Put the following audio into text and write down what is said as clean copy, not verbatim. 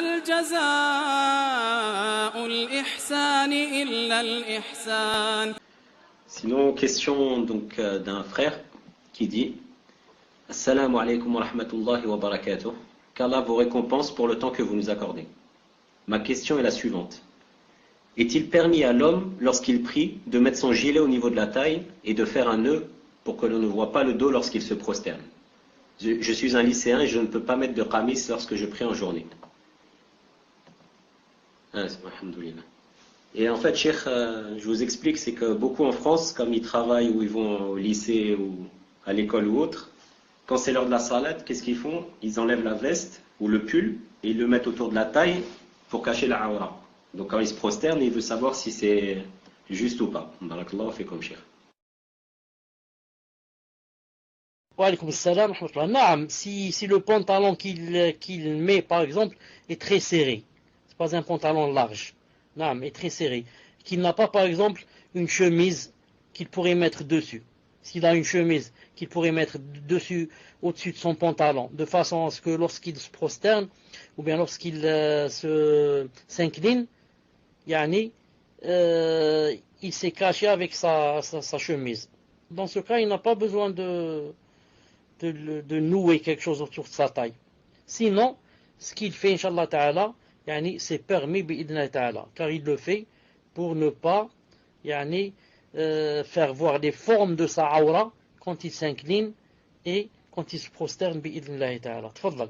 هل جزاء الإحسان إلا الإحسان. Sinon, question donc d'un frère qui dit Assalamu alaikum wa rahmatullahi wa barakatuh. Qu'Allah vous récompense pour le temps que vous nous accordez. Ma question est la suivante. Est-il permis à l'homme, lorsqu'il prie, de mettre son gilet au niveau de la taille et de faire un nœud pour que l'on ne voit pas le dos lorsqu'il se prosterne? Je suis un lycéen et je ne peux pas mettre de qamis lorsque je prie en journée. Alhamdoulilah. Et en fait, Cheikh, je vous explique, c'est que beaucoup en France, comme ils travaillent ou ils vont au lycée ou à l'école ou autre, quand c'est l'heure de la salade, qu'est-ce qu'ils font? Ils enlèvent la veste ou le pull et ils le mettent autour de la taille pour cacher la awra. Donc quand ils se prosternent, ils veulent savoir si c'est juste ou pas. Barakallahu fikum, Cheikh. Wa alaykoum salam wa rahmatullah. Naam, si le pantalon qu'il met, par exemple, est très serré, c'est pas un pantalon large, naam, est très serré, qu'il n'a pas, par exemple, une chemise qu'il pourrait mettre dessus. S'il a une chemise qu'il pourrait mettre dessus, au-dessus de son pantalon, de façon à ce que lorsqu'il se prosterne, ou bien lorsqu'il s'incline, yani, il s'est caché avec sa chemise. Dans ce cas, il n'a pas besoin de nouer quelque chose autour de sa taille. Sinon, ce qu'il fait, Inch'Allah Ta'ala, yani, c'est permis, bi'idna Ta'ala, car il le fait pour ne pas yani, faire voir les formes de sa aura quand il s'incline et quand il se prosterne, bi'idna Ta'ala. Tfadlal.